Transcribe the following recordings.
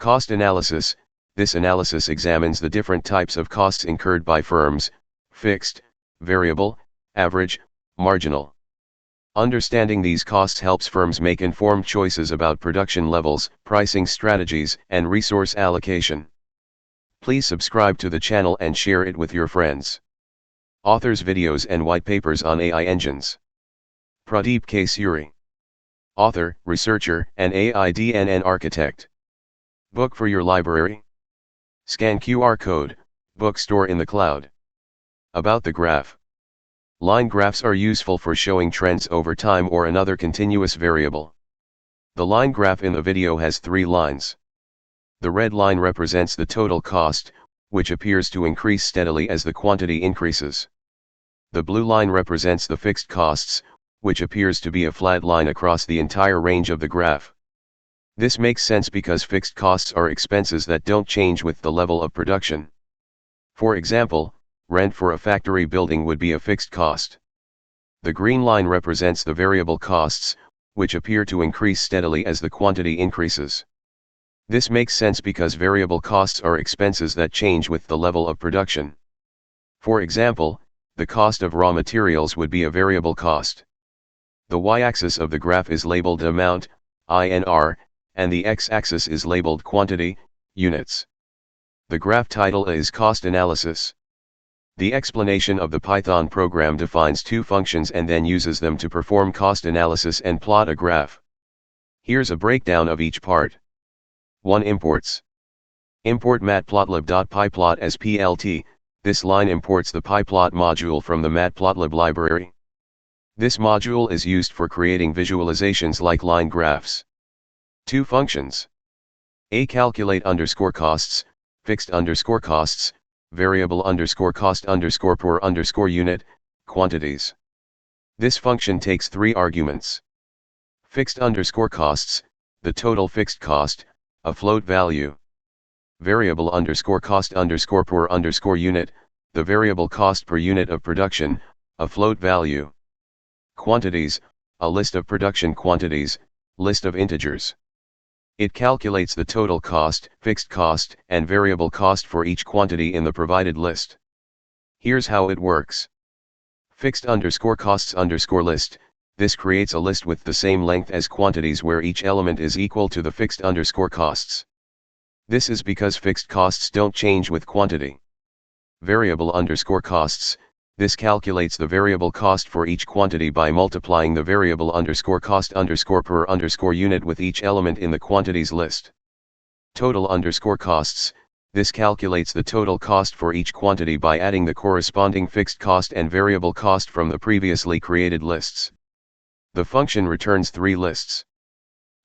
Cost analysis. This analysis examines the different types of costs incurred by firms: fixed, variable, average, marginal. Understanding these costs helps firms make informed choices about production levels, pricing strategies, and resource allocation. Please subscribe to the channel and share it with your friends. Authors' videos and white papers on AI engines. Pradeep K. Suri. Author, researcher, and AI architect. Book for your library. Scan QR code, bookstore in the cloud. About the graph. Line graphs are useful for showing trends over time or another continuous variable. The line graph in the video has 3 lines. The red line represents the total cost, which appears to increase steadily as the quantity increases. The blue line represents the fixed costs, which appears to be a flat line across the entire range of the graph. This makes sense because fixed costs are expenses that don't change with the level of production. For example, rent for a factory building would be a fixed cost. The green line represents the variable costs, which appear to increase steadily as the quantity increases. This makes sense because variable costs are expenses that change with the level of production. For example, the cost of raw materials would be a variable cost. The y-axis of the graph is labeled amount, INR, and the x-axis is labeled quantity, units. The graph title is Cost Analysis. The explanation of the Python program defines 2 functions and then uses them to perform cost analysis and plot a graph. Here's a breakdown of each part. 1. Imports. Import matplotlib.pyplot as PLT. This line imports the pyplot module from the matplotlib library. This module is used for creating visualizations like line graphs. 2 functions. A. Calculate _costs, fixed _costs, variable _cost per unit, quantities. This function takes 3 arguments. Fixed _costs, the total fixed cost, a float value. Variable _cost per unit, the variable cost per unit of production, a float value. Quantities, a list of production quantities, list of integers. It calculates the total cost, fixed cost, and variable cost for each quantity in the provided list. Here's how it works. Fixed _costs list, this creates a list with the same length as quantities where each element is equal to the fixed _costs. This is because fixed costs don't change with quantity. Variable _costs, this calculates the variable cost for each quantity by multiplying the variable _cost per unit with each element in the quantities list. Total _costs, this calculates the total cost for each quantity by adding the corresponding fixed cost and variable cost from the previously created lists. The function returns 3 lists.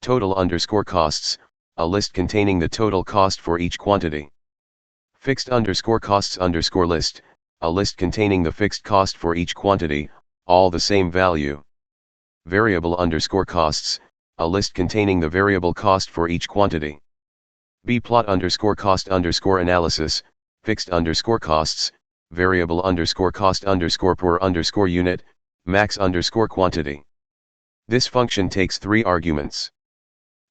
Total _costs, a list containing the total cost for each quantity. Fixed _costs list, a list containing the fixed cost for each quantity, all the same value. Variable _costs, a list containing the variable cost for each quantity. B. Plot _cost analysis, fixed _costs, variable _cost per unit, max quantity. This function takes 3 arguments.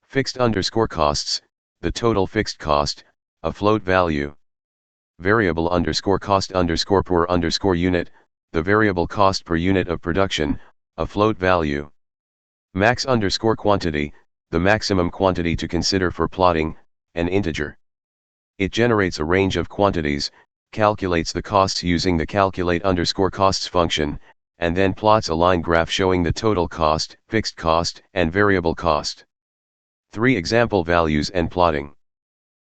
Fixed _costs, the total fixed cost, a float value. Variable _cost per unit, the variable cost per unit of production, a float value. Max quantity, the maximum quantity to consider for plotting, an integer. It generates a range of quantities, calculates the costs using the calculate _costs function, and then plots a line graph showing the total cost, fixed cost, and variable cost. 3 example values and plotting.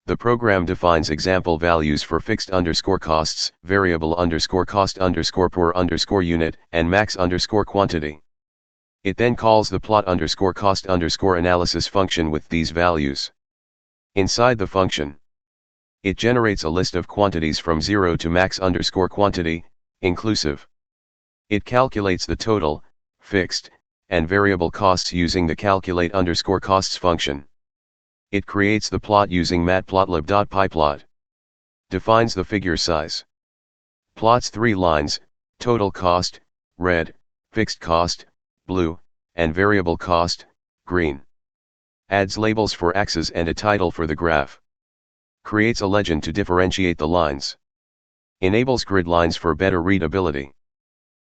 The program defines example values for fixed _costs, variable _cost per unit, and max quantity. It then calls the plot _cost analysis function with these values. Inside the function, it generates a list of quantities from 0 to max quantity, inclusive. It calculates the total, fixed, and variable costs using the calculate _costs function. It creates the plot using matplotlib.pyplot. Defines the figure size. Plots 3 lines, total cost, red, fixed cost, blue, and variable cost, green. Adds labels for axes and a title for the graph. Creates a legend to differentiate the lines. Enables grid lines for better readability.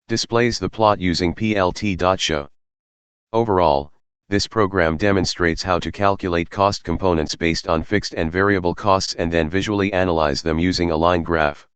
Displays the plot using plt.show. Overall, this program demonstrates how to calculate cost components based on fixed and variable costs and then visually analyze them using a line graph.